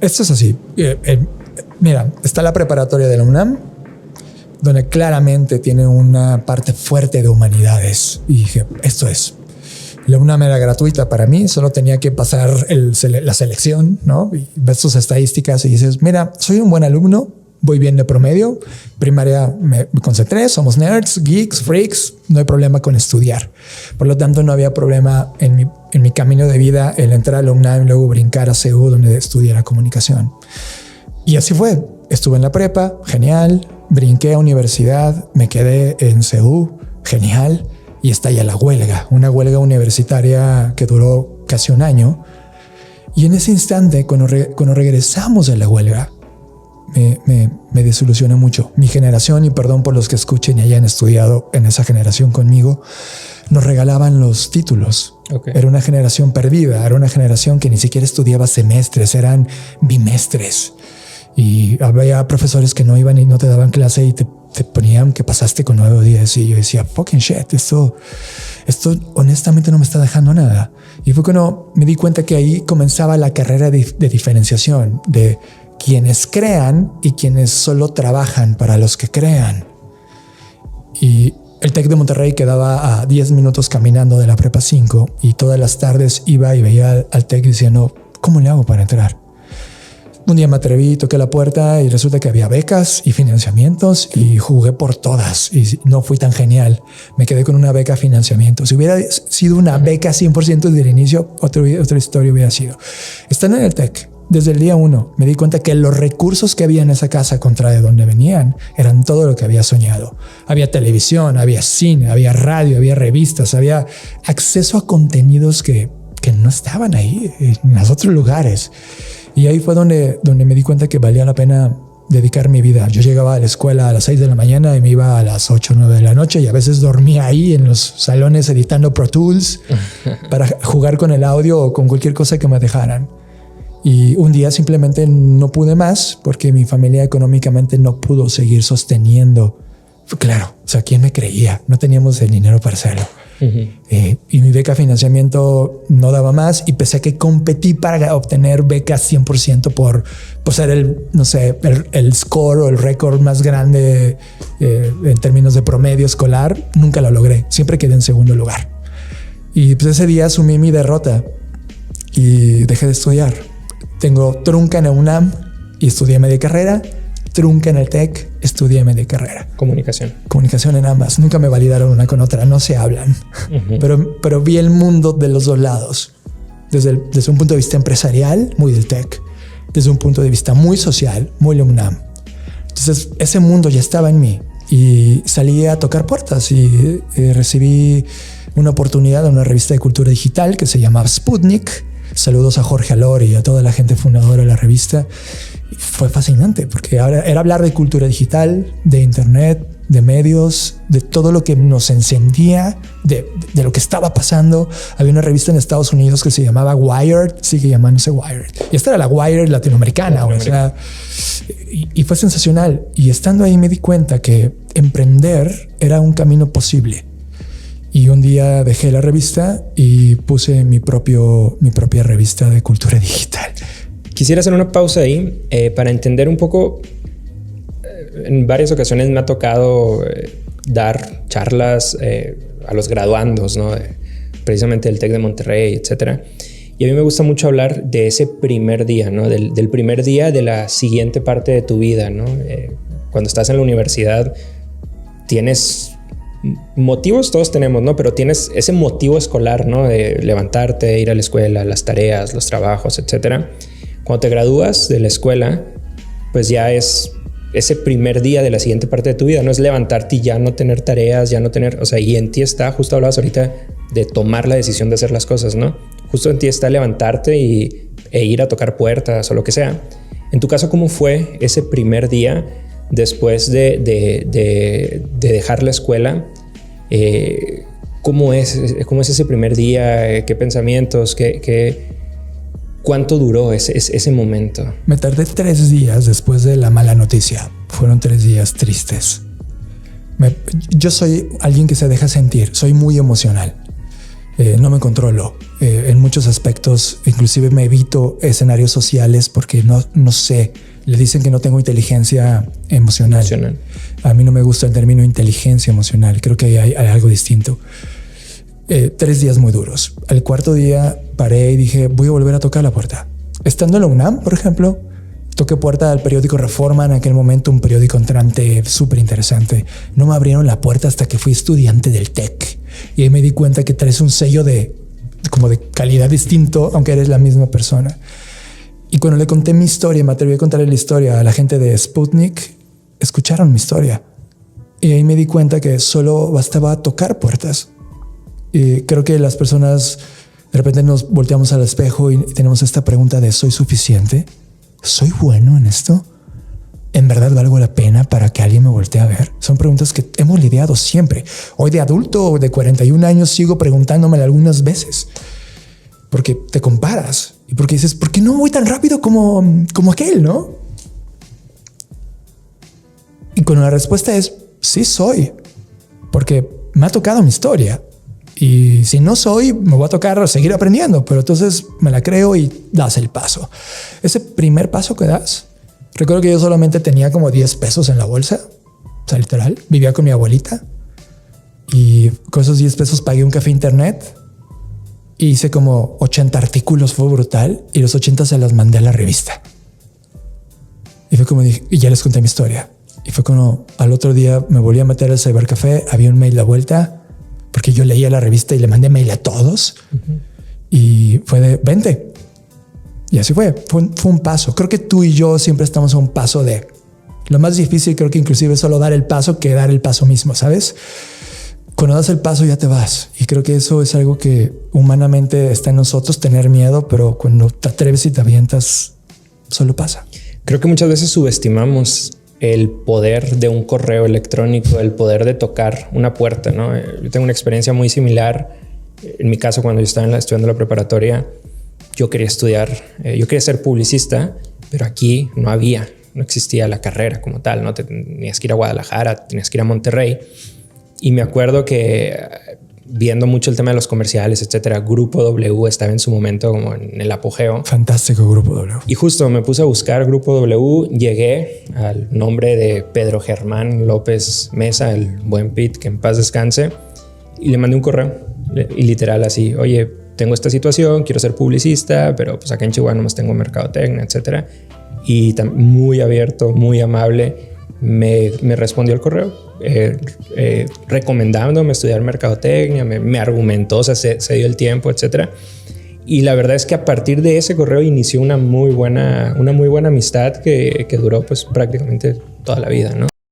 Esto es así. Mira, está la preparatoria de la UNAM, donde claramente tiene una parte fuerte de humanidades. Y dije, esto es. La UNAM era gratuita para mí, solo tenía que pasar la selección, ¿no? Y ves tus estadísticas y dices, mira, soy un buen alumno, voy bien de promedio. Primaria me concentré, somos nerds, geeks, freaks, no hay problema con estudiar. Por lo tanto, no había problema en mi camino de vida el entrar a la UNAM y luego brincar a CEU, donde estudiara comunicación. Y así fue. Estuve en la prepa, genial. Brinqué a universidad, me quedé en CEU, genial. Y estalla la huelga, una huelga universitaria que duró casi un año. Y en ese instante, cuando regresamos de la huelga, me desilusioné mucho. Mi generación, y perdón por los que escuchen y hayan estudiado en esa generación conmigo, nos regalaban los títulos. Okay. Era una generación perdida, era una generación que ni siquiera estudiaba semestres, eran bimestres. Y había profesores que no iban y no te daban clase y te ponían que pasaste con 9 o 10. Y yo decía, fucking shit, esto honestamente no me está dejando nada. Y fue cuando me di cuenta que ahí comenzaba la carrera de diferenciación de quienes crean y quienes solo trabajan para los que crean. Y el TEC de Monterrey quedaba a 10 minutos caminando de la prepa 5 y todas las tardes iba y veía al TEC diciendo, ¿cómo le hago para entrar? Un día me atreví, toqué la puerta y resulta que había becas y financiamientos y jugué por todas y no fui tan genial. Me quedé con una beca financiamiento. Si hubiera sido una beca 100% desde el inicio, otra historia hubiera sido. Estando en el TEC, desde el día 1, me di cuenta que los recursos que había en esa casa contra de donde venían eran todo lo que había soñado. Había televisión, había cine, había radio, había revistas, había acceso a contenidos que no estaban ahí en los otros lugares. Y ahí fue donde me di cuenta que valía la pena dedicar mi vida. Yo llegaba a la escuela a las 6 de la mañana y me iba a las 8 o 9 de la noche y a veces dormía ahí en los salones editando Pro Tools para jugar con el audio o con cualquier cosa que me dejaran. Y un día simplemente no pude más porque mi familia económicamente no pudo seguir sosteniendo. Claro, o sea, ¿quién me creía? No teníamos el dinero para hacerlo. Y mi beca financiamiento no daba más y pese a que competí para obtener becas 100% por ser el score o el récord más grande en términos de promedio escolar, nunca lo logré. Siempre quedé en segundo lugar. Y pues ese día asumí mi derrota y dejé de estudiar. Tengo trunca en la UNAM y estudié media carrera. Trunca en el TEC, estudié media carrera. Comunicación en ambas. Nunca me validaron una con otra, no se hablan. Pero vi el mundo de los dos lados. Desde un punto de vista empresarial, muy del TEC. Desde un punto de vista muy social, muy la UNAM. Entonces, ese mundo ya estaba en mí. Y salí a tocar puertas y recibí una oportunidad en una revista de cultura digital que se llamaba Sputnik. Saludos a Jorge Alor y a toda la gente fundadora de la revista. Fue fascinante porque ahora era hablar de cultura digital, de internet, de medios, de todo lo que nos encendía, de lo que estaba pasando. Había una revista en Estados Unidos que se llamaba Wired, sigue llamándose Wired. Y esta era la Wired latinoamericana. O sea, y fue sensacional. Y estando ahí me di cuenta que emprender era un camino posible. Y un día dejé la revista y puse mi propia revista de cultura digital. Quisiera hacer una pausa ahí para entender un poco. En varias ocasiones me ha tocado dar charlas a los graduandos, ¿no? Precisamente del TEC de Monterrey, etcétera. Y a mí me gusta mucho hablar de ese primer día, ¿no? Del primer día de la siguiente parte de tu vida, ¿no? Cuando estás en la universidad tienes motivos, todos tenemos, ¿no? Pero tienes ese motivo escolar, ¿no? De levantarte, ir a la escuela, las tareas, los trabajos, etcétera. Cuando te gradúas de la escuela, pues ya es ese primer día de la siguiente parte de tu vida. No es levantarte y ya no tener tareas, ya no tener... O sea, y en ti está, justo hablabas ahorita de tomar la decisión de hacer las cosas, ¿no? Justo en ti está levantarte e ir a tocar puertas o lo que sea. En tu caso, ¿cómo fue ese primer día después de dejar la escuela? ¿Cómo es ese primer día? ¿Qué pensamientos? ¿Cuánto duró ese momento? Me tardé 3 días después de la mala noticia. Fueron 3 días tristes. Yo soy alguien que se deja sentir. Soy muy emocional. No me controlo en muchos aspectos. Inclusive me evito escenarios sociales porque no sé. Le dicen que no tengo inteligencia emocional. A mí no me gusta el término inteligencia emocional. Creo que hay algo distinto. 3 días muy duros. Al 4º día paré y dije, voy a volver a tocar la puerta. Estando en la UNAM, por ejemplo, toqué puerta al periódico Reforma, en aquel momento un periódico entrante súper interesante. No me abrieron la puerta hasta que fui estudiante del TEC. Y ahí me di cuenta que traes un sello de calidad distinto, aunque eres la misma persona. Y cuando le conté mi historia, me atreví a contarle la historia a la gente de Sputnik, escucharon mi historia. Y ahí me di cuenta que solo bastaba tocar puertas. Y creo que las personas de repente nos volteamos al espejo y tenemos esta pregunta de ¿soy suficiente? ¿Soy bueno en esto? ¿En verdad valgo la pena para que alguien me voltee a ver? Son preguntas que hemos lidiado siempre. Hoy de adulto, de 41 años, sigo preguntándomela algunas veces. Porque te comparas y porque dices, ¿por qué no voy tan rápido como aquel, no? Y cuando la respuesta es, sí soy, porque me ha tocado mi historia. Y si no soy, me voy a tocar seguir aprendiendo, pero entonces me la creo y das el paso. Ese primer paso que das, recuerdo que yo solamente tenía como 10 pesos en la bolsa, o sea, literal, vivía con mi abuelita y con esos 10 pesos pagué un café internet y hice como 80 artículos, fue brutal, y los 80 se las mandé a la revista. Y fue como dije, y ya les conté mi historia. Y fue como al otro día me volví a meter al cybercafé, había un mail de vuelta, porque yo leía la revista y le mandé mail a todos. Y fue de 20. Y así fue un paso. Creo que tú y yo siempre estamos a un paso de lo más difícil. Creo que inclusive es solo dar el paso que dar el paso mismo, ¿sabes? Cuando das el paso ya te vas. Y creo que eso es algo que humanamente está en nosotros, tener miedo, pero cuando te atreves y te avientas, solo pasa. Creo que muchas veces subestimamos el poder de un correo electrónico, el poder de tocar una puerta, ¿no? Yo tengo una experiencia muy similar. En mi caso, cuando yo estaba estudiando la preparatoria, yo quería ser publicista, pero aquí no existía la carrera como tal, ¿no? Tenías que ir a Guadalajara, tenías que ir a Monterrey. Y me acuerdo que viendo mucho el tema de los comerciales, etcétera, Grupo W estaba en su momento como en el apogeo. Fantástico Grupo W. Y justo me puse a buscar Grupo W, llegué al nombre de Pedro Germán López Mesa, el buen Pete, que en paz descanse, y le mandé un correo y literal así, oye, tengo esta situación, quiero ser publicista, pero pues acá en Chihuahua nomás tengo mercadotecnia, etcétera. Y muy abierto, muy amable, me respondió el correo recomendándome estudiar mercadotecnia, me argumentó, o sea, se dio el tiempo, etcétera. Y la verdad es que a partir de ese correo inició una muy buena amistad que duró pues prácticamente toda la vida, ¿no?